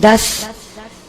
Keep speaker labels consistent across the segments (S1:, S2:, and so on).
S1: 10।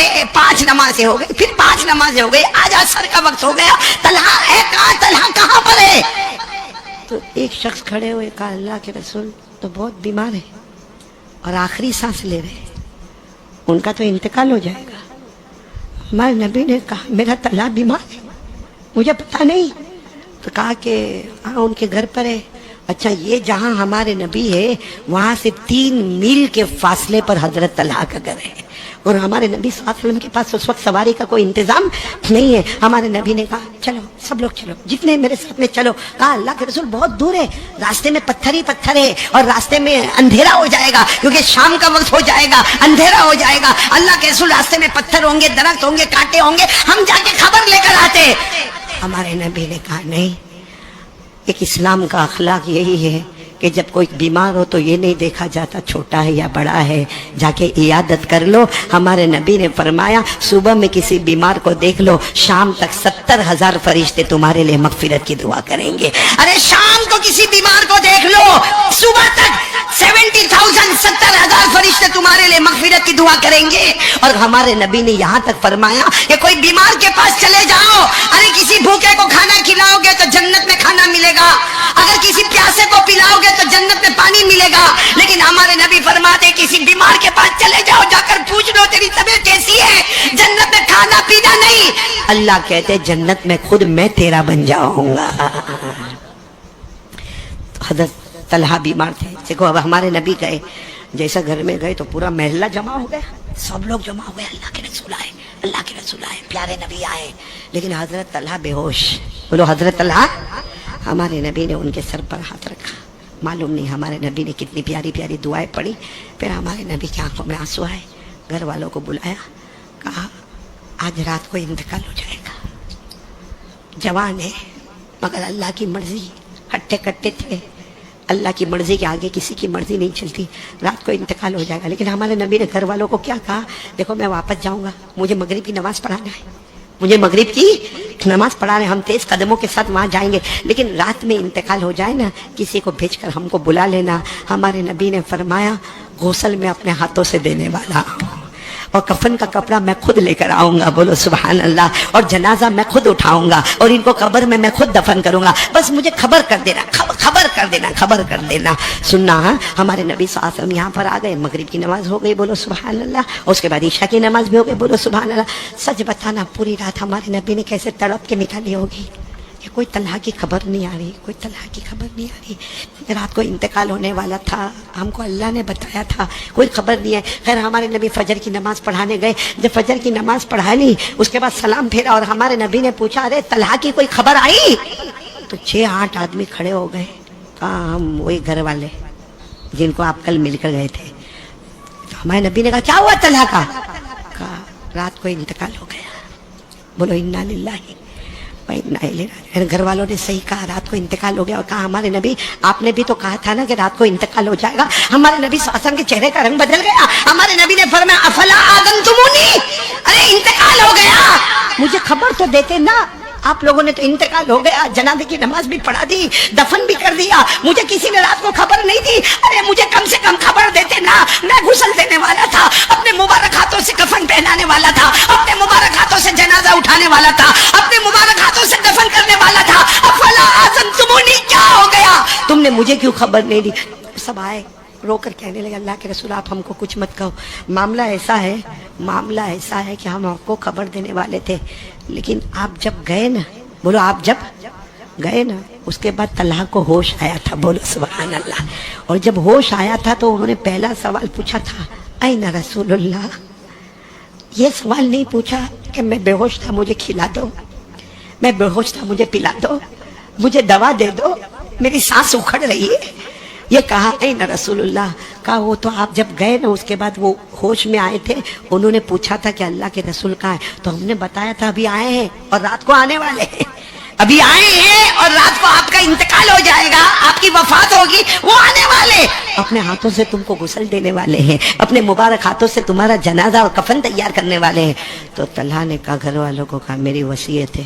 S1: ارے 5 نمازیں ہو گئی، پھر 5 نمازیں ہو گئی، آج عصر کا وقت ہو گیا، طلحہ ہے کہاں، طلحہ کہاں پر ہے؟ تو ایک شخص کھڑے ہوئے کہا اللہ کے رسول تو بہت بیمار ہے اور آخری سانس لے رہے ہیں، ان کا تو انتقال ہو جائے گا۔ ہمارے نبی نے کہا میرا طلحہ بیمار ہے، مجھے پتا نہیں۔ تو کہا کہ ہاں ان کے گھر پر ہے۔ اچھا یہ جہاں ہمارے نبی ہے وہاں سے 3 میل کے فاصلے پر حضرت طلحہ کا گھر ہے، اور ہمارے نبی صلی اللہ علیہ وسلم کے پاس اس وقت سواری کا کوئی انتظام نہیں ہے۔ ہمارے نبی نے کہا چلو سب لوگ چلو، جتنے میرے ساتھ میں چلو۔ کہا اللہ کے رسول بہت دور ہے، راستے میں پتھر ہی پتھر ہے اور راستے میں اندھیرا ہو جائے گا، کیونکہ شام کا وقت ہو جائے گا، اندھیرا ہو جائے گا۔ اللہ کے رسول راستے میں پتھر ہوں گے، درخت ہوں گے، کانٹے ہوں گے، ہم جا کے خبر لے کر آتے۔ ہمارے نبی نے کہا نہیں، ایک اسلام کا اخلاق یہی ہے کہ جب کوئی بیمار ہو تو یہ نہیں دیکھا جاتا چھوٹا ہے یا بڑا ہے، جا کے عیادت کر لو۔ ہمارے نبی نے فرمایا صبح میں کسی بیمار کو دیکھ لو، شام تک 70,000 فرشتے تمہارے لیے مغفرت کی دعا کریں گے۔ ارے شام کو کسی بیمار کو دیکھ لو، صبح تک 70,000 70,000 فرشتے تمہارے لیے مغفرت کی دعا کریں گے۔ اور ہمارے نبی نے یہاں تک فرمایا کہ کوئی بیمار کے پاس چلے جاؤ، ارے کسی بھوکے کو کھانا کھلاؤ گے تو جنت میں کھانا ملے گا، اگر کسی پیاسے کو پلاؤ گے تو جنت میں پانی ملے گا۔ لیکن ہمارے نبی فرماتے کسی بیمار کے پاس چلے جاؤ، جا کر پوچھ لو تیری طبیعت کیسی ہے، جنت میں کھانا پینا نہیں، اللہ کہتے جنت میں خود میں تیرا بن جاؤں گا۔ حضرت طلحہ بیمار تھے۔ دیکھو اب ہمارے نبی گئے، جیسا گھر میں گئے تو پورا محلہ جمع ہو گیا، سب لوگ جمع ہو گئے، اللہ کے رسول آئے، اللہ کے رسول آئے، پیارے نبی آئے، لیکن حضرت طلحہ بے ہوش۔ بولو حضرت طلحہ۔ ہمارے نبی نے ان کے سر پر ہاتھ رکھا، معلوم نہیں ہمارے نبی نے کتنی پیاری پیاری دعائیں پڑھی۔ پھر ہمارے نبی کی آنکھوں میں آنسو آئے، گھر والوں کو بلایا، کہا آج رات کو انتقال ہو جائے گا، جوان ہے مگر اللہ کی مرضی، ہٹے کٹے تھے، اللہ کی مرضی کے آگے کسی کی مرضی نہیں چلتی، رات کو انتقال ہو جائے گا۔ لیکن ہمارے نبی نے گھر والوں کو کیا کہا، دیکھو میں واپس جاؤں گا، مجھے مغرب کی نماز پڑھانا ہے، مجھے مغرب کی نماز پڑھانے، ہم تیز قدموں کے ساتھ وہاں جائیں گے، لیکن رات میں انتقال ہو جائے نا، کسی کو بھیج کر ہم کو بلا لینا۔ ہمارے نبی نے فرمایا غسل میں اپنے ہاتھوں سے دینے والا ہوں، اور کفن کا کپڑا میں خود لے کر آؤں گا، بولو سبحان اللہ، اور جنازہ میں خود اٹھاؤں گا، اور ان کو قبر میں خود دفن کروں گا، بس مجھے خبر کر دینا، خبر کر دینا، خبر کر دینا۔ سننا ہاں، ہمارے نبی صلی اللہ علیہ وسلم یہاں پر آ گئے، مغرب کی نماز ہو گئی، بولو سبحان اللہ، اور اس کے بعد عشاء کی نماز بھی ہو گئی، بولو سبحان اللہ۔ سچ بتانا پوری رات ہمارے نبی نے کیسے تڑپ کے نکالی ہوگی کہ کوئی طلحہ کی خبر نہیں آ رہی، کوئی طلحہ کی خبر نہیں آ رہی۔ رات کو انتقال ہونے والا تھا، ہم کو اللہ نے بتایا تھا، کوئی خبر نہیں ہے۔ خیر ہمارے نبی فجر کی نماز پڑھانے گئے، جب فجر کی نماز پڑھا لی اس کے بعد سلام پھیرا، اور ہمارے نبی نے پوچھا ارے طلحہ کی کوئی خبر آئی؟ تو 6-8 آدمی کھڑے ہو گئے، کہا ہم وہی گھر والے جن کو آپ کل مل کر گئے تھے۔ تو ہمارے نبی نے کہا کیا ہوا طلحہ کا؟ کہا رات کو انتقال ہو گیا۔ بولو انا للہ گھر والوں نے صحیح کہا، رات کو انتقال ہو گیا۔ اور کہا ہمارے نبی آپ نے بھی تو کہا تھا نا کہ رات کو انتقال ہو جائے گا۔ ہمارے نبی صلی اللہ علیہ وسلم کے چہرے کا رنگ بدل گیا۔ ہمارے نبی نے فرمایا افلا آذنتمونی، ارے انتقال ہو گیا، مجھے خبر تو دیتے نا، آپ لوگوں نے تو انتقال ہو گیا، جنازے کی نماز بھی پڑھا دی، دفن بھی کر دیا، مجھے کسی نے رات کو خبر نہیں دی، ارے مجھے کم سے کم خبر دیتے نا، میں غسل دینے والا تھا، اپنے مبارک ہاتھوں سے کفن پہنانے والا تھا، اپنے مبارک ہاتھوں سے جنازہ اٹھانے والا تھا، اپنے مبارک ہاتھوں سے دفن کرنے والا تھا، افلا آذنتمونی، کیا ہو گیا، تم نے مجھے کیوں خبر نہیں دی؟ سب آئے رو کر کہنے لگے اللہ کے رسول آپ ہم کو کچھ مت کہو، معاملہ ایسا ہے کہ ہم آپ کو خبر دینے والے تھے، لیکن آپ جب گئے نا، بولو آپ جب گئے نا، اس کے بعد طلحہ کو ہوش آیا تھا، بولو سبحان اللہ، اور جب ہوش آیا تھا تو انہوں نے پہلا سوال پوچھا تھا این رسول اللہ، یہ سوال نہیں پوچھا کہ میں بے ہوش تھا مجھے کھلا دو، میں بے ہوش تھا مجھے پلا دو، مجھے دوا دے دو، میری سانس اکھڑ رہی ہے، یہ کہا این رسول اللہ۔ کہا وہ تو آپ جب گئے نا اس کے بعد وہ ہوش میں آئے تھے، انہوں نے پوچھا تھا کہ اللہ کے رسول کہاں ہے، تو ہم نے بتایا تھا ابھی آئے ہیں اور رات کو آنے والے ہیں، ابھی آئے ہیں اور رات کو آپ کا انتقال ہو جائے گا، آپ کی وفات ہوگی، وہ آنے والے، اپنے ہاتھوں سے تم کو غسل دینے والے ہیں، اپنے مبارک ہاتھوں سے تمہارا جنازہ اور کفن تیار کرنے والے ہیں۔ تو طلحہ نے کہا گھر والوں کو کہا میری وصیت ہے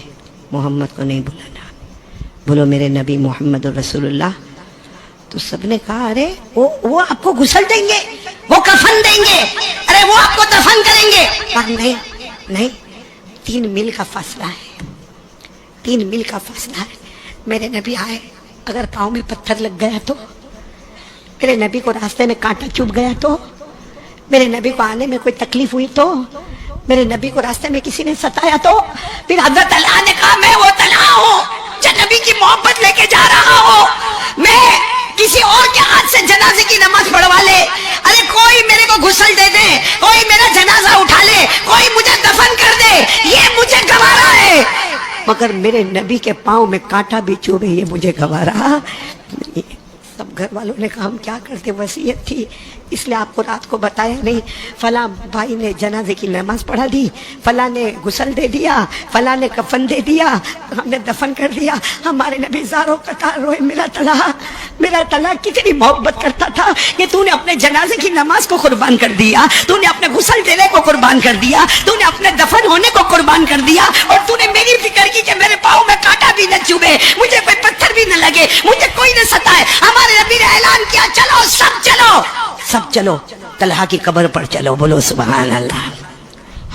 S1: محمد کو نہیں بلانا، بولو میرے نبی محمد رسول اللہ تو سب نے کہا ارے وہ آپ کو غسل دیں گے, وہ کفن دیں گے, ارے وہ آپ کو دفن کریں گے. کہا نہیں, 3 میل کا فاصلہ ہے, 3 میل کا فاصلہ ہے. میرے نبی آئے, اگر پاؤں میں پتھر لگ گیا تو, میرے نبی کو راستے میں کانٹا چبھ گیا تو, میرے نبی کو آنے میں کوئی تکلیف ہوئی تو, میرے نبی کو راستے میں کسی نے ستایا تو. پھر حضرت طلحہ نے کہا میں وہ طلحہ ہوں جو نبی کی محبت لے کے جا رہا ہوں, میں کسی اور کے ہاتھ سے جنازے کی نماز پڑھوا لے, ارے کوئی میرے کو غسل دے دے, کوئی میرا جنازہ اٹھا لے, کوئی مجھے دفن کر دے, یہ مجھے گوارا ہے, مگر میرے نبی کے پاؤں میں کانٹا بھی چوبے یہ مجھے گوارا. سب گھر والوں نے کہا ہم کیا کرتے, وصیت تھی اس لیے آپ کو رات کو بتایا نہیں. فلاں بھائی نے جنازے کی نماز پڑھا دی, فلاں نے غسل دے دیا, فلاں نے کفن دے دیا, ہم نے دفن کر دیا. ہمارے نبی زاروں قطار روئے, میرا طلحہ کتنی محبت کرتا تھا کہ تو نے اپنے جنازے کی نماز کو قربان کر دیا, تو نے اپنے غسل دینے کو قربان کر دیا, تو نے اپنے دفن ہونے کو قربان کر دیا, اور تو نے میری فکر کی کہ میرے پاؤں میں کانٹا بھی نہ چوبے, مجھے کوئی پتھر بھی نہ لگے, مجھے کوئی نہ ستائے. ہمارے نبی نے اعلان کیا چلو سب چلو طلحہ کی قبر پر چلو, بولو سبحان اللہ.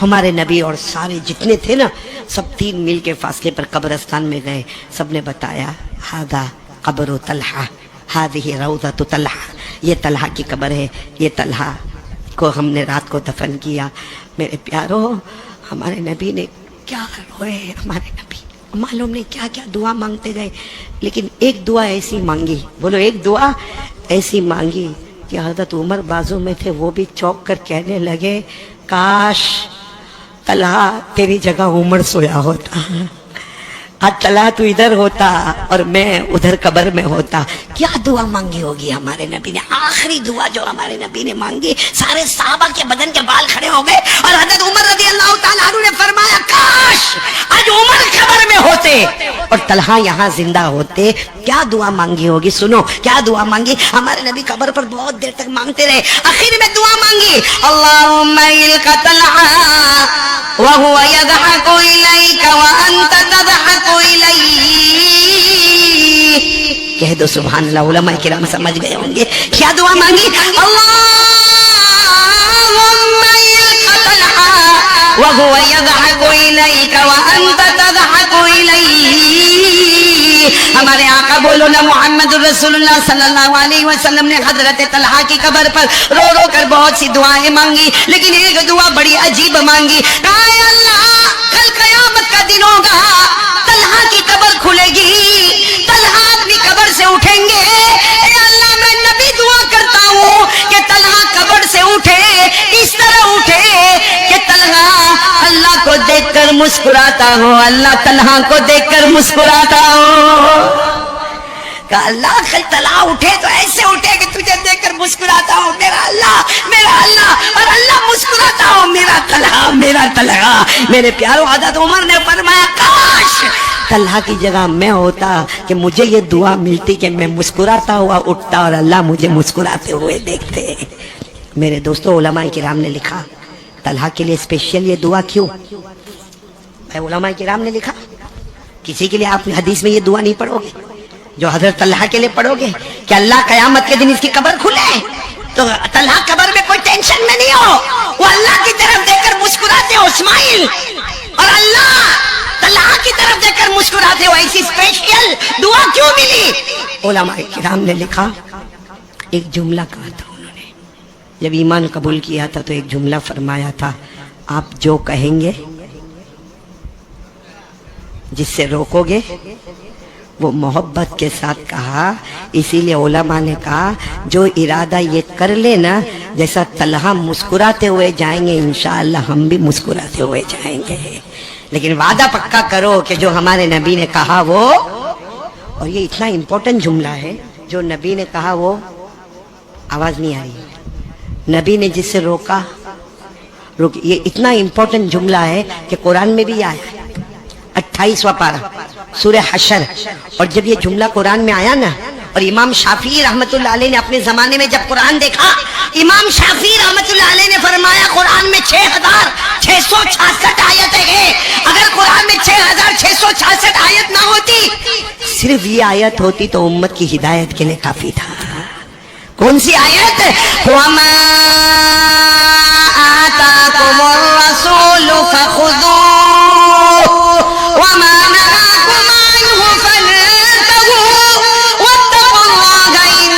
S1: ہمارے نبی اور سارے جتنے تھے نا سب 3 میل کے فاصلے پر قبرستان میں گئے. سب نے بتایا ہاذا قبر طلحہ, ہذہ روضۃ طلحہ, یہ طلحہ کی قبر ہے, یہ طلحہ کو ہم نے رات کو دفن کیا. میرے پیارو, ہمارے نبی نے کیا روئے, ہمارے نبی معلوم نہیں کیا کیا دعا مانگتے گئے, لیکن ایک دعا ایسی مانگی, بولو ایک دعا ایسی مانگی کہ حضرت عمر بازو میں تھے, وہ بھی چوک کر کہنے لگے کاش طلحہ تیری جگہ عمر سویا ہوتا, آج طلحہ تو ادھر ہوتا اور میں ادھر قبر میں ہوتا. کیا دعا مانگی ہوگی ہمارے نبی نے, آخری دعا جو ہمارے نبی نے مانگی, سارے صحابہ کے بدن کے بال کھڑے ہو گئے, اور حضرت عمر رضی اللہ تعالیٰ عنہ نے فرمایا کاش آج عمر قبر میں ہوتے اور طلحہ یہاں زندہ ہوتے. کیا دعا مانگی ہوگی, سنو کیا دعا مانگی. ہمارے نبی قبر پر بہت دیر تک مانگتے رہے, آخر میں دعا مانگی اللہم الق طلحہ وہو یضحک الیک وانت تضحک الیہ. کہہ دو سبحان اللہ, علماء کرام سمجھ گئے ہوں گے کیا دعا مانگی. اللہم الق طلحہ وہو یضحک الیک وانت تضحک الیہ. ہمارے آقا بولو نا محمد رسول اللہ صلی اللہ علیہ وسلم نے حضرت طلحہ کی قبر پر رو رو کر بہت سی دعائیں مانگی, لیکن ایک دعا بڑی عجیب مانگی. اے اللہ, کل قیامت کا دن ہوگا, طلحہ کی قبر کھلے گی, طلحہ اپنی قبر سے اٹھیں گے. اے اللہ, میں نبی دعا کرتا ہوں کہ طلحہ قبر سے اٹھے, اس طرح اٹھے کہ طلحہ اللہ کو دیکھ کر مسکراتا ہو, اللہ طلحہ کو دیکھ کر مسکراتا ہو. کہ اللہ کل طلحہ اٹھے تو ایسے اٹھے کہ تجھے دیکھ کر مسکراتا ہو, میرا اللہ, اور اللہ مسکراتا ہو میرا طلحہ. میرے پیارو, حضرت عمر نے فرمایا کاش طلحہ کی جگہ میں ہوتا کہ مجھے یہ دعا ملتی کہ میں مسکراتا ہوا اٹھتا اور اللہ مجھے مسکراتے ہوئے دیکھتے. میرے دوستو, علماء کرام نے لکھا طلحہ کے لیے اسپیشل یہ دعا کیوں. علماء کرام نے لکھا کسی کے لیے آپ حدیث میں یہ دعا نہیں پڑھو گے جو حضرت طلحہ کے لیے پڑھو گے کہ اللہ قیامت کے دن اس کی قبر کھلے تو طلحہ قبر میں کوئی ٹینشن میں نہیں ہو, وہ اللہ کی طرف دیکھ کر مسکراتے ہو اسماعیل, اور اللہ طلحہ کی طرف دیکھ کر مسکراتے ہو. ایسی اسپیشل دعا کیوں ملی. علماء کرام نے لکھا ایک جملہ کہا تھا انہوں نے, جب ایمان قبول کیا تھا تو ایک جملہ فرمایا تھا, آپ جو کہیں گے جس سے روکو گے وہ محبت کے ساتھ کہا. اسی لیے علماء نے کہا جو ارادہ یہ کر لے نا, جیسا طلحہ مسکراتے ہوئے جائیں گے انشاءاللہ ہم بھی مسکراتے ہوئے جائیں گے, لیکن وعدہ پکا کرو کہ جو ہمارے نبی نے کہا وہ, اور یہ اتنا امپورٹنٹ جملہ ہے جو نبی نے کہا وہ, آواز نہیں آ رہی, نبی نے جس سے روکا رک, یہ اتنا امپورٹنٹ جملہ ہے کہ قرآن میں بھی آیا 28واں پارہ سورہ حشر. اور جب یہ جملہ قرآن میں آیا نا, اور امام شافعی رحمت اللہ علیہ نے اپنے زمانے میں جب قرآن دیکھا, امام شافعی رحمت اللہ علیہ نے فرمایا قرآن میں 6666 آیتیں ہیں, اگر قرآن میں 6666 آیت نہ ہوتی, صرف یہ آیت ہوتی تو امت کی ہدایت کے لیے کافی تھا. کون سی آیت؟ وَمَا آتَاكُمُ الرَّسُولُ فَخُذُوهُ وَمَا نَهَاكُمْ عَنْهُ فَانتَهُوا وَاتَّقُوا اللَّهَ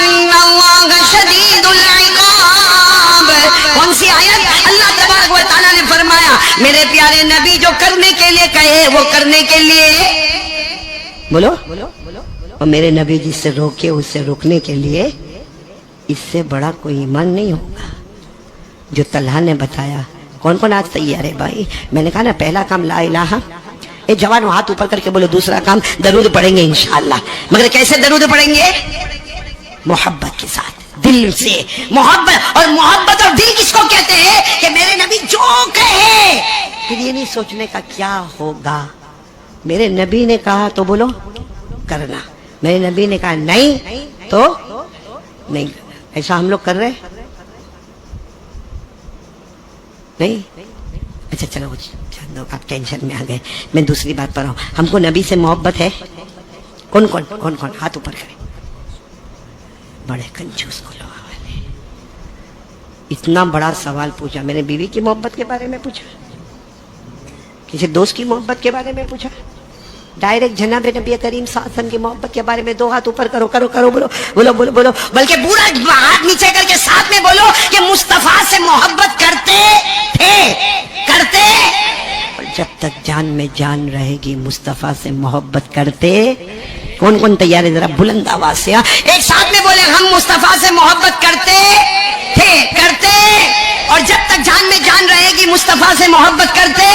S1: إِنَّ اللَّهَ شَدِيدُ الْعِقَابِ. کون سی آیت؟ اللہ تبارک و تعالیٰ نے فرمایا میرے پیارے نبی جو کرنے کے لیے کہے وہ کرنے کے لیے بولو، اور میرے نبی جس سے روکے اس سے روکنے کے لیے، اس سے بڑا کوئی ایمان نہیں ہوگا. جو طلحہ نے بتایا. کون کون آج تیار ہے بھائی؟ میں نے کہا نا پہلا کام لا الہ. اے جوان ہاتھ اوپر کر کے بولو دوسرا کام درود پڑھیں گے انشاءاللہ. مگر کیسے درود پڑھیں گے؟ محبت کے ساتھ، دل سے محبت. اور محبت اور دل کس کو کہتے ہیں؟ کہ میرے نبی جو کہے، پھر یہ نہیں سوچنے کا کیا ہوگا. میرے نبی نے کہا تو بولو کرنا، میرے نبی نے کہا نہیں تو نہیں کرنا. ایسا ہم لوگ کر رہے نہیں؟ اچھا چلو آپ ٹینشن میں آ گئے. میں دوسری بات پر ہوں. ہم کو نبی سے محبت ہے؟ کون کون کون کون ہاتھ اوپر کرے. بڑے کنجوس کو لوگ والے اتنا بڑا سوال پوچھا. میں نے بیوی کی محبت کے بارے میں پوچھا، کسی دوست کی محبت کے بارے میں پوچھا، ڈائریکٹ جناب نبی کریم صلی اللہ علیہ وسلم کی محبت کے بارے میں دو ہاتھ اوپر کرو کرو کرو بولو بولو بولو بولو. بلکہ پورا ہاتھ نیچے کر کے ساتھ میں بولو کہ مصطفیٰ سے محبت کرتے تھے، کرتے. اور جب تک جان میں جان رہے گی مصطفیٰ سے محبت کرتے. کون کون تیار ہے؟ ذرا بلند آواز سے ایک ساتھ میں بولے ہم مصطفیٰ سے محبت کرتے تھے، کرتے. اور جب تک جان میں جان رہے گی مصطفیٰ سے محبت کرتے.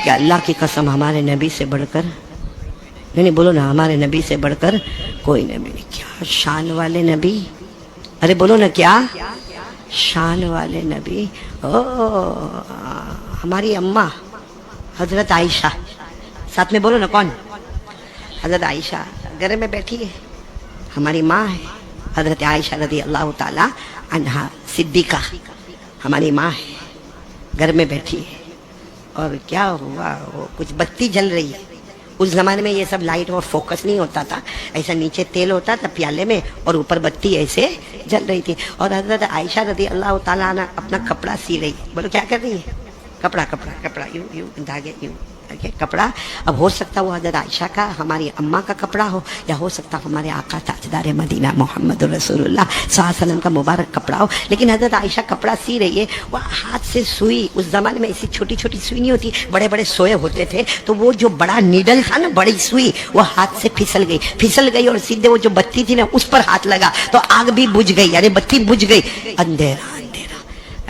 S1: کہ اللہ کی قسم ہمارے نبی سے بڑھ کر نہیں بولو نا، ہمارے نبی سے بڑھ کر کوئی نبی نہیں. کیا شان والے نبی. ارے بولو نا کیا شان والے نبی. ہماری اماں حضرت عائشہ، ساتھ میں بولو نا کون؟ حضرت عائشہ گھر میں بیٹھی ہے. ہماری ماں ہے حضرت عائشہ رضی اللہ تعالی عنہا صدیقہ. ہماری ماں ہے، گھر میں بیٹھی ہے. اور کیا ہوا؟ وہ کچھ بتی جل رہی ہے. اس زمانے میں یہ سب لائٹ اور فوکس نہیں ہوتا تھا. ایسا نیچے تیل ہوتا تھا پیالے میں اور اوپر بتی ایسے جل رہی تھی. اور حضرت عائشہ رضی اللہ تعالیٰ عنہ اپنا کپڑا سی رہی. بولو کیا کر رہی ہے؟ کپڑا کپڑا کپڑا یوں یوں دھاگے یوں کپڑا. اب ہو سکتا وہ حضرت عائشہ کا ہماری اماں کا کپڑا ہو، یا ہو سکتا ہمارے آقا تاجدار مدینہ محمد رسول اللہ صلی اللہ علیہ وسلم کا مبارک کپڑا ہو. لیکن حضرت عائشہ کپڑا سی رہی ہے. وہ ہاتھ سے سوئی، اس زمانے میں ایسی چھوٹی چھوٹی سوئی نہیں ہوتی، بڑے بڑے سوئے ہوتے تھے. تو وہ جو بڑا نیڈل تھا نا، بڑی سوئی، وہ ہاتھ سے پھسل گئی اور سیدھے وہ جو بتی تھی نا اس پر ہاتھ لگا تو آگ بھی بجھ گئی. یعنی بتی بجھ گئی. اندھیرا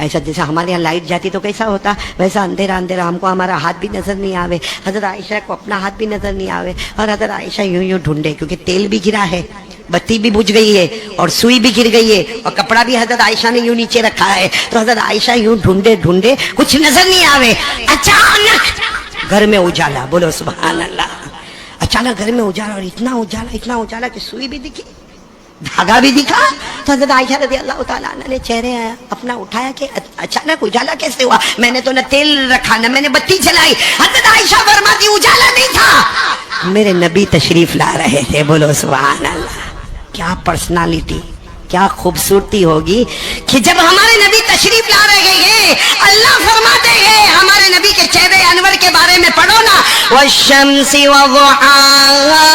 S1: ایسا جیسا ہمارے یہاں لائٹ جاتی تو کیسا ہوتا، ویسا اندھیرا اندھیرا. ہم کو ہمارا ہاتھ بھی نظر نہیں آوے، حضرت عائشہ کو اپنا ہاتھ بھی نظر نہیں آوے. اور حضرت عائشہ یوں یوں ڈھونڈے، کیونکہ تیل بھی گرا ہے، بتی بھی بجھ گئی ہے اور سوئی بھی گر گئی ہے اور کپڑا بھی حضرت عائشہ نے یوں نیچے رکھا ہے. تو حضرت عائشہ یوں ڈھونڈے ڈھونڈے کچھ نظر نہیں آوے. اچانک گھر میں اجالا. بولو سبحان اللہ. اچانک گھر میں اجالا، اور اتنا اجالا کہ سوئی بھی دکھی، دھاگا بھی دکھا. تو حضرت عائشہ رضی اللہ تعالیٰ عنہ نے چہرے اپنا اٹھایا کہ اچانک اجالا کیسے ہوا؟ میں نے تو نہ تیل رکھا نہ میں نے بتی جلائی. حضرت عائشہ فرماتی اجالا نہیں تھا، میرے نبی تشریف لا رہے تھے. بولو سبحان اللہ. کیا پرسنالٹی، کیا خوبصورتی ہوگی کہ جب ہمارے نبی تشریف لا رہے ہیں، اللہ فرماتے ہیں ہمارے نبی کے چہرے انور کے بارے میں پڑھو نا، والشمس وضحاها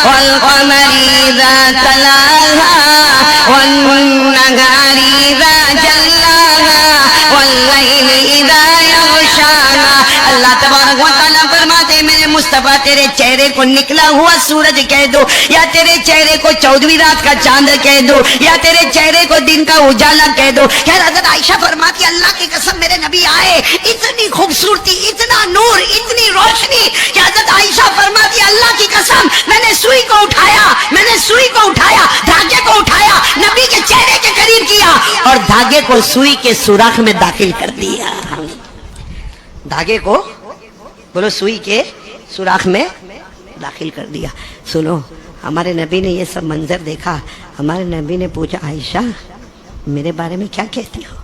S1: والقمر اذا تلاها والنهار اذا جلاها والليل اذا يغشاها. اللہ تبارک و تعالیٰ فرماتے ہیں میرے مصطفیٰ تیرے چہرے کو نکلا ہوا سورج کہہ دو، یا تیرے چہرے کو 14ویں رات کا چاند کہہ دو، یا تیرے چہرے کو دن کا اجالا کہہ دو. خیر حضرت عائشہ فرماتی اللہ کی قسم میرے نبی آئے، اتنی خوبصورتی، اتنا نور، اتنی روشنی کہ حضرت عائشہ فرماتی اللہ کی قسم میں نے سوئی کو اٹھایا، دھاگے کو اٹھایا، نبی کے چہرے کے قریب کیا اور دھاگے کو سوئی کے سوراخ میں داخل کر دیا. دھاگے کو بولو سوئی کے سوراخ میں داخل کر دیا. سنو ہمارے نبی نے یہ سب منظر دیکھا. ہمارے نبی نے پوچھا عائشہ میرے بارے میں کیا کہتی ہو؟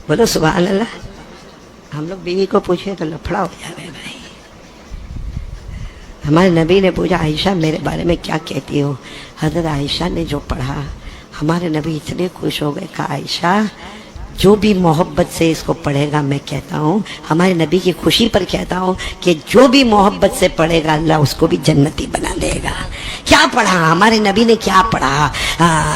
S1: بولو سبحان اللہ. ہم لوگ بیوی کو پوچھے تو لفڑا ہو جائے بھائی. ہمارے نبی نے پوچھا عائشہ میرے بارے میں کیا کہتی ہو؟ حضرت عائشہ نے جو پڑھا ہمارے نبی اتنے خوش ہو گئے، کہا عائشہ جو بھی محبت سے اس کو پڑھے گا، میں کہتا ہوں ہمارے نبی کی خوشی پر کہتا ہوں کہ جو بھی محبت سے پڑھے گا اللہ اس کو بھی جنتی بنا دے گا۔ کیا پڑھا ہمارے نبی نے؟ کیا پڑھا؟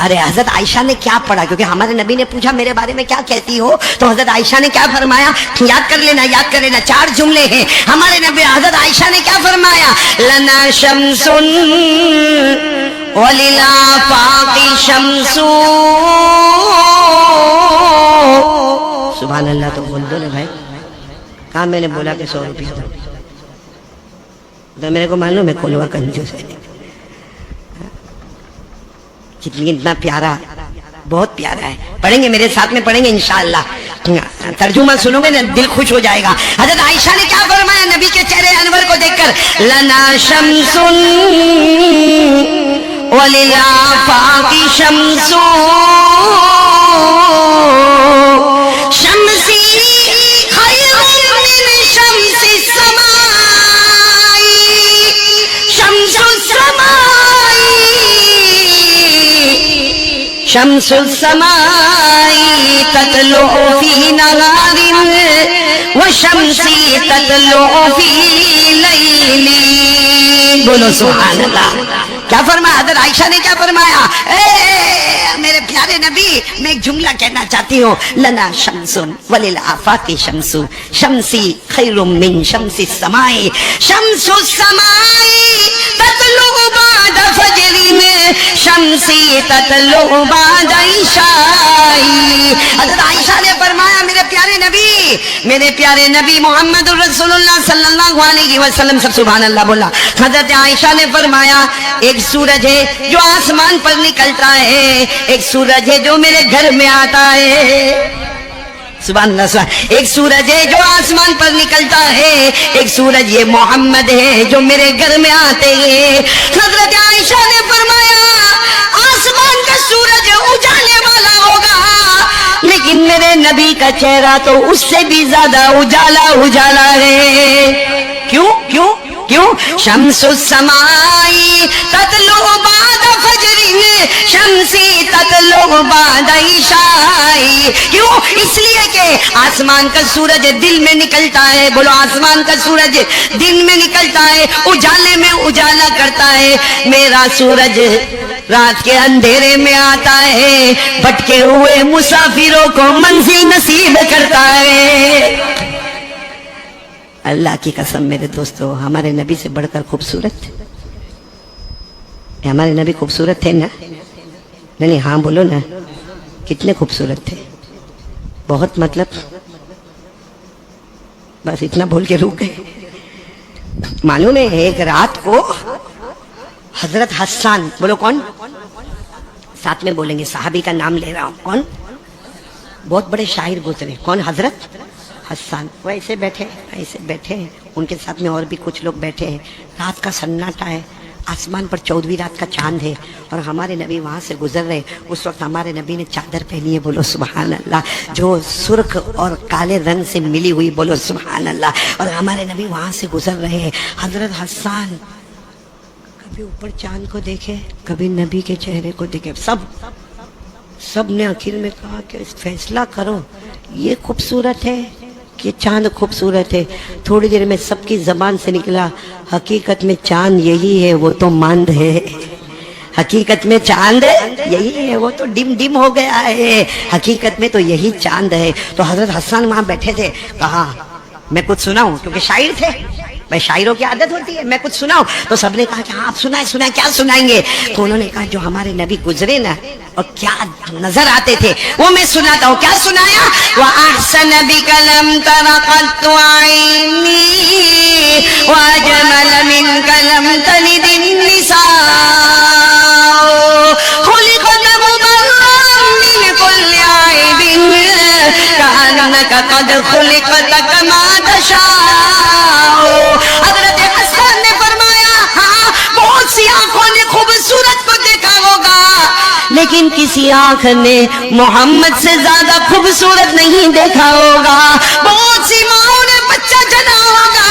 S1: ارے حضرت عائشہ نے کیا پڑھا؟ کیونکہ ہمارے نبی نے پوچھا میرے بارے میں کیا کہتی ہو، تو حضرت عائشہ نے کیا فرمایا؟ یاد کر لینا، یاد کر لینا، 4 جملے ہیں ہمارے نبی حضرت عائشہ نے کیا فرمایا؟ لنا شمس وللآفاق شمس۔ سبحان اللہ تو بول دو نا بھائی، کہاں میں نے بولا کہ 100 روپیہ دو، تو میرے کو معلوم ہے کلوا کنجوس ہے، اتنا پیارا، بہت پیارا ہے۔ پڑھیں گے میرے ساتھ میں، پڑھیں گے انشاءاللہ، ترجمہ سنو گے نا دل خوش ہو جائے گا۔ حضرت عائشہ نے کیا فرمایا نبی کے چہرے انور کو دیکھ کر؟ لنا شمس وللآفاق شمس شمسی خیر من شمس السماء شمس السماء شمس السماء تطلع فی نہار وشمسی تطلع فی لیل۔ بولو سبحان اللہ۔ کیا فرمایا حضرت عائشہ نے؟ کیا فرمایا؟ میرے پیارے نبی میں ایک جملہ کہنا چاہتی ہوں، لنا شمس وللآفاق شمس شمسی خیر من شمس السماء شمس السماء تطلع بعد فجر شمسی تطلع بعد عشاء۔ حضرت عائشہ نے فرمایا میرے پیارے نبی محمد رسول اللہ صلی اللہ علیہ وسلم، سب سبحان اللہ بولا۔ حضرت عائشہ نے فرمایا ایک سورج ہے جو آسمان پر نکلتا ہے، ایک سورج ہے جو میرے گھر میں آتا ہے، سبحان اللہ سبحان۔ ایک سورج ہے جو آسمان پر نکلتا ہے، ایک سورج یہ محمد ہے جو میرے گھر میں آتے ہیں۔ حضرت عائشہ نے فرمایا آسمان کا سورج اجالے والا ہوگا لیکن میرے نبی کا چہرہ تو اس سے بھی زیادہ اجالا اجالا ہے۔ کیوں کیوں کیوں؟ شمس السماء تطلع بعد فجر شمسی تطلع بعد عشاء۔ کیوں؟ اس لیے کہ آسمان کا سورج دل میں نکلتا ہے، بولو آسمان کا سورج دن میں نکلتا ہے، اجالے میں اجالا کرتا ہے، میرا سورج رات کے اندھیرے میں آتا ہے، بھٹکے ہوئے مسافروں کو منزل نصیب کرتا ہے۔ اللہ کی قسم میرے دوستو، ہمارے نبی سے بڑھ کر خوبصورت، ہمارے نبی خوبصورت تھے نا؟ نہیں ہاں بولو نا، کتنے خوبصورت تھے، بہت، مطلب بس اتنا بول کے رک گئے۔ معلوم ہے ایک رات کو حضرت حسان، بولو کون؟ ساتھ میں بولیں گے، صحابی کا نام لے رہا ہوں، کون؟ بہت بڑے شاعر گزرے، کون؟ حضرت حسان۔ وہ ایسے بیٹھے ہیں، ان کے ساتھ میں اور بھی کچھ لوگ بیٹھے ہیں، رات کا سناٹا ہے، آسمان پر 14ویں رات کا چاند ہے اور ہمارے نبی وہاں سے گزر رہے۔ اس وقت ہمارے نبی نے چادر پہنی ہے، بولو سبحان اللہ، جو سرخ اور کالے رنگ سے ملی ہوئی، بولو سبحان اللہ، اور ہمارے نبی وہاں سے گزر رہے ہیں۔ حضرت حسان کبھی اوپر چاند کو دیکھے، کبھی نبی کے چہرے کو دیکھے، سب نے آخر میں کہا کہ فیصلہ کرو یہ خوبصورت ہے کہ چاند خوبصورت ہے۔ تھوڑی دیر میں سب کی زبان سے نکلا حقیقت میں چاند یہی ہے، وہ تو ماند ہے، حقیقت میں چاند یہی ہے، وہ تو ڈم ہو گیا ہے، حقیقت میں تو یہی چاند ہے۔ تو حضرت حسان وہاں بیٹھے تھے، کہا میں کچھ سناؤں، کیونکہ شاعر تھے، بھائی شاعروں کی عادت ہوتی ہے، میں کچھ سناؤں۔ تو سب نے کہا کہ ہاں آپ سنائیں، کیا سنائیں گے؟ تو انہوں نے کہا جو ہمارے نبی گزرے نا اور کیا نظر آتے تھے وہ میں سناتا ہوں۔ کیا سنایا؟ وَأَحْسَنَ بِكَ لَمْ تَرَ قَطُّ عَيْنِي وَأَجْمَلَ مِنْكَ لَمْ تَلِدِ النِّسَاءُ خُلِقْتَ مُبَرَّأً مِنْ كُلِّ عَيْبٍ كَأَنَّكَ قَدْ خُلِقْتَ كَمَا تَشَاءُ۔ حضرت حسن نے فرمایا ہاں بہت سی آنکھوں نے خوبصورت کو دیکھا ہوگا لیکن کسی آنکھ نے محمد سے زیادہ خوبصورت نہیں دیکھا ہوگا، بہت سی ماؤں نے بچہ جنا ہوگا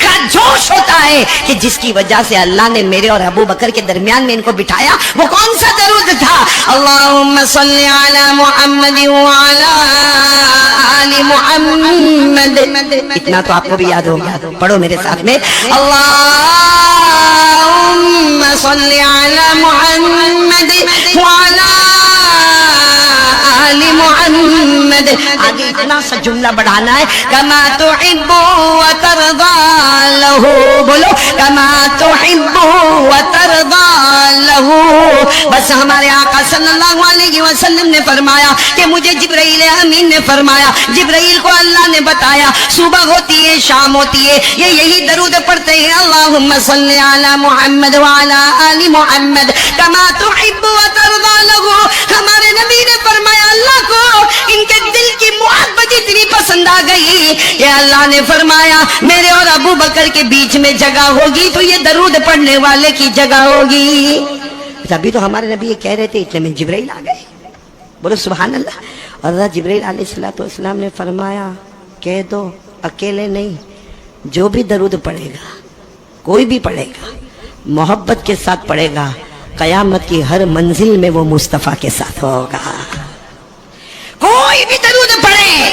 S1: کا جوش ہوتا ہے کہ جس کی وجہ سے اللہ نے میرے اور ابو بکر کے درمیان میں ان کو بٹھایا، وہ کون سا درود تھا؟ اللہم صلی علی محمد وعلی آل محمد. اتنا تو آپ کو بھی یاد ہوگا، پڑھو میرے ساتھ میں، اللہم صلی علی محمد وعلی آل محمد. آگے اتنا سا جملہ بڑھانا ہے، کما تحب وترضى له، بولو کما تحب وترضى له. بس ہمارے آقا صلی اللہ علیہ وسلم نے فرمایا کہ مجھے جبرائیل امین نے فرمایا، جبرائیل کو اللہ نے بتایا صبح ہوتی ہے شام ہوتی ہے یہ یہی درود پڑھتے ہیں، اللہم صلی علی محمد وعلی آل محمد کما تحب وترضى له. ہمارے نبی نے فرمایا اللہ کو ان کے دل کی محبت اتنی پسند آ گئی کہ اللہ نے فرمایا میرے اور ابو بکر کے بیچ میں جگہ ہوگی تو یہ درود پڑھنے والے کی جگہ ہوگی. ابھی تو ہمارے نبی یہ کہہ رہے تھے، اتنے میں جبرائیل آ گئے، بولو سبحان اللہ. اور جبرائیل علیہ السلام نے فرمایا کہہ دو اکیلے نہیں، جو بھی درود پڑھے گا، کوئی بھی پڑھے گا، محبت کے ساتھ پڑھے گا، قیامت کی ہر منزل میں وہ مصطفیٰ کے ساتھ ہوگا. کوئی بھی درود پڑھے،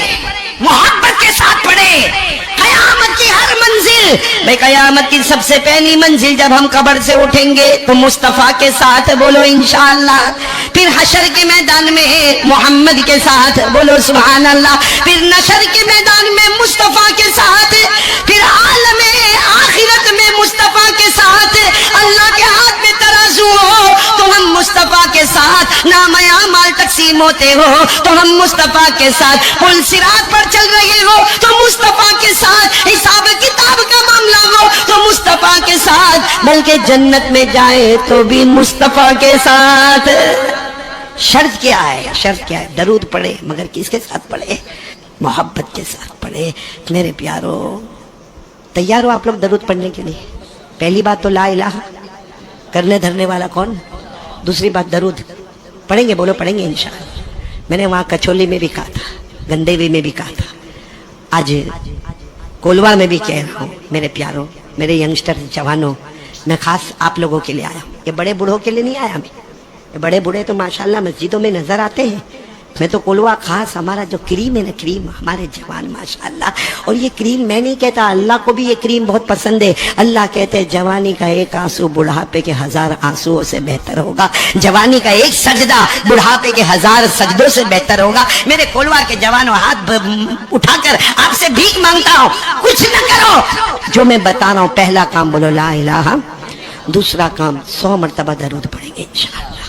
S1: محبت کے ساتھ پڑھے، قیامت کی ہر منزل، بھئی قیامت کی سب سے پہلی منزل جب ہم قبر سے اٹھیں گے تو مصطفیٰ کے ساتھ، بولو انشاءاللہ. پھر حشر کے میدان میں محمد کے ساتھ، بولو سبحان اللہ. پھر نشر کے میدان میں مصطفیٰ کے ساتھ، پھر عالم آخرت میں مصطفیٰ کے ساتھ. اللہ کے ہاتھ میں ترازو ہو تو ہم مصطفیٰ کے ساتھ، نام اعمال تقسیم ہوتے ہو تو ہم مصطفیٰ کے ساتھ، پل صراط پر چل رہے ہو تو مصطفیٰ کے ساتھ، حساب کتاب کا معاملہ ہو تو مصطفیٰ کے ساتھ، بلکہ جنت میں جائے تو بھی مصطفیٰ کے ساتھ. شرط کیا ہے؟ شرط کیا ہے؟ درود پڑھے، مگر کس کے ساتھ پڑھے؟ محبت کے ساتھ پڑھے. میرے پیارو تیار ہو آپ لوگ درود پڑھنے کے لیے؟ پہلی بات تو لا الہ، کرنے دھرنے والا کون؟ دوسری بات درود پڑھیں گے، بولو پڑھیں گے انشاءاللہ. میں نے وہاں کچولی میں بھی کہا تھا، گندیوی میں بھی کہا تھا، آج کولوا میں بھی کہہ رہا ہوں. میرے پیاروں، میرے ینگسٹر جوانوں، میں خاص آپ لوگوں کے لیے آیا ہوں. یہ بڑے بوڑھوں کے لیے نہیں آیا میں، یہ بڑے بوڑھے تو ماشاءاللہ مسجدوں میں نظر آتے ہیں. میں تو کولوا خاص ہمارا جو کریم ہے نا، کریم ہمارے جوان ماشاءاللہ. اور یہ کریم میں نہیں کہتا، اللہ کو بھی یہ کریم بہت پسند ہے. اللہ کہتے ہیں جوانی کا ایک آنسو بڑھاپے کے 1000 آنسوؤں سے بہتر ہوگا. جوانی کا ایک سجدہ بڑھاپے کے 1000 سجدوں سے بہتر ہوگا. میرے کولوا کے جوانوں، ہاتھ اٹھا کر آپ سے بھیک مانگتا ہوں، کچھ نہ کرو، جو میں بتا رہا ہوں پہلا کام بولو لا الہ، دوسرا کام 100 مرتبہ درود پڑھیں گے انشاءاللہ.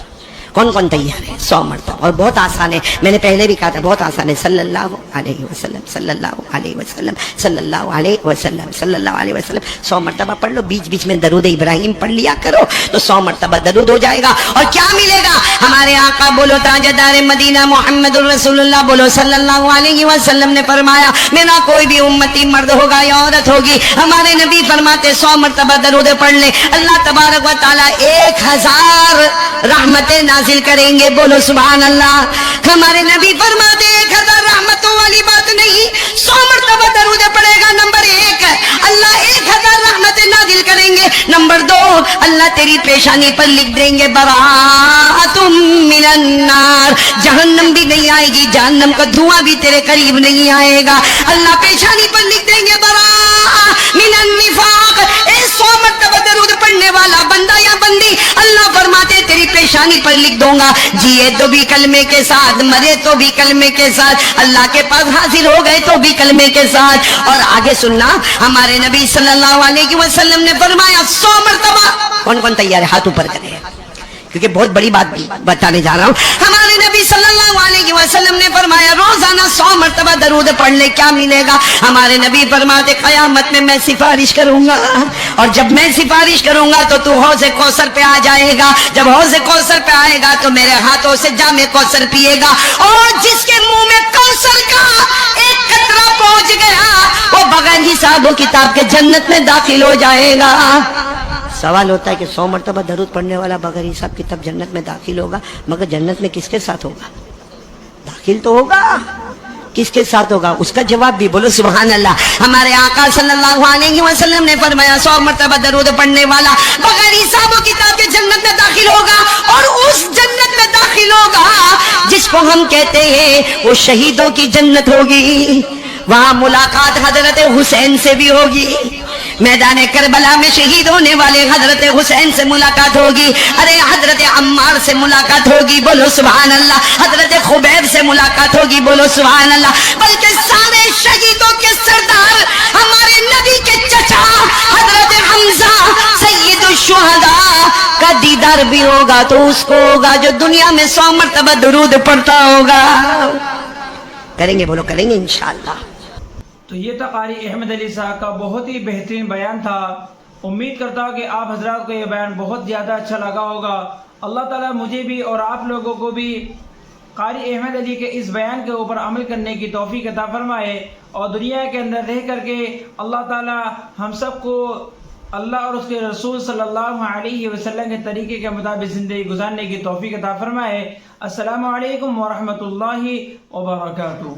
S1: کون کون تیار ہے؟ 100 مرتبہ. اور بہت آسان ہے، میں نے پہلے بھی کہا تھا بہت آسان ہے. صلی اللہ علیہ وسلم، صلی اللہ علیہ وسلم، صلی اللہ علیہ وسلم، صلی اللہ علیہ وسلم. 100 مرتبہ پڑھ لو، بیچ بیچ میں درود ابراہیم پڑھ لیا کرو تو 100 مرتبہ درود ہو جائے گا. اور کیا ملے گا؟ ہمارے آقا بولو تاجدار مدینہ محمد الرسول اللہ، بولو صلی اللہ علیہ وسلم نے فرمایا میرا کوئی بھی امتی مرد ہوگا یا عورت ہوگی، ہمارے نبی فرماتے 100 مرتبہ درود پڑھ لے، اللہ تبارک و تعالی 1000 رحمتیں نازل کریں گے. بولو سبحان اللہ. ہمارے نبی فرماتے 1000 رحمتوں والی بات نہیں، 100 مرتبہ درود پڑے گا. نمبر 1 اللہ 1000 رحمتیں نازل کریں گے. نمبر 2 اللہ تیری پیشانی پر لکھ دیں گے براءۃ من النار، جہنم بھی نہیں آئے گی، جہنم کا دھواں بھی تیرے قریب نہیں آئے گا. اللہ پیشانی پر لکھ دیں گے براءۃ من النفاق. 100 مرتبہ درود پڑھنے والا بندہ یا بندی، اللہ فرماتے تیری پیشانی پر لکھ دوں گا، جیے تو بھی کلمے کے ساتھ، مرے تو بھی کلمے کے ساتھ، اللہ کے پاس حاضر ہو گئے تو بھی کلمے کے ساتھ. اور آگے سننا، ہمارے نبی صلی اللہ علیہ وسلم نے فرمایا 100 مرتبہ. کون کون تیار ہے؟ ہاتھ اوپر کرے، کیونکہ بہت بڑی بات بتانے جا رہا ہوں. ہمارے نبی صلی اللہ علیہ وسلم نے فرمایا روزانہ 100 مرتبہ درود پڑھ لے، کیا ملے گا؟ ہمارے نبی فرماتے قیامت میں سفارش کروں گا، اور جب میں سفارش کروں گا تو حوض کوثر پہ آ جائے گا. جب حوض کوثر پہ آئے گا تو میرے ہاتھوں سے جام کوثر پیے گا، اور جس کے منہ میں کوثر کا ایک قطرہ پہنچ گیا وہ بغیر حساب و کتاب کے جنت میں داخل ہو جائے گا. سوال ہوتا ہے کہ 100 مرتبہ درود پڑھنے والا بغیر حساب کتاب جنت میں داخل ہوگا، مگر جنت میں کس کے ساتھ ہوگا؟ داخل تو ہوگا کس کے ساتھ ہوگا؟ اس کا جواب بھی بولو سبحان اللہ۔ ہمارے آقا صلی اللہ علیہ وسلم نے فرمایا 100 مرتبہ درود پڑھنے والا بغیر حساب و کتاب کے جنت میں داخل ہوگا، اور اس جنت میں داخل ہوگا جس کو ہم کہتے ہیں وہ شہیدوں کی جنت ہوگی۔ وہاں ملاقات حضرت حسین سے بھی ہوگی، میدان کربلا میں شہید ہونے والے حضرت حسین سے ملاقات ہوگی، ارے حضرت عمار سے ملاقات ہوگی، بولو سبحان اللہ، حضرت خبیب سے ملاقات ہوگی، بولو سبحان اللہ، بلکہ سارے شہیدوں کے سردار ہمارے نبی کے چچا حضرت حمزہ سید الشہداء کا دیدار بھی ہوگا، تو اس کو ہوگا جو دنیا میں 100 مرتبہ درود پڑھتا ہوگا۔ کریں گے، بولو کریں گے انشاءاللہ۔
S2: تو یہ تھا قاری احمد علی صاحب کا بہت ہی بہترین بیان تھا۔ امید کرتا ہوں کہ آپ حضرات کو یہ بیان بہت زیادہ اچھا لگا ہوگا۔ اللہ تعالیٰ مجھے بھی اور آپ لوگوں کو بھی قاری احمد علی کے اس بیان کے اوپر عمل کرنے کی توفیق عطا فرمائے، اور دنیا کے اندر رہ کر کے اللہ تعالیٰ ہم سب کو اللہ اور اس کے رسول صلی اللہ علیہ وسلم کے طریقے کے مطابق زندگی گزارنے کی توفیق عطا فرمائے۔ السلام علیکم ورحمۃ اللہ وبرکاتہ۔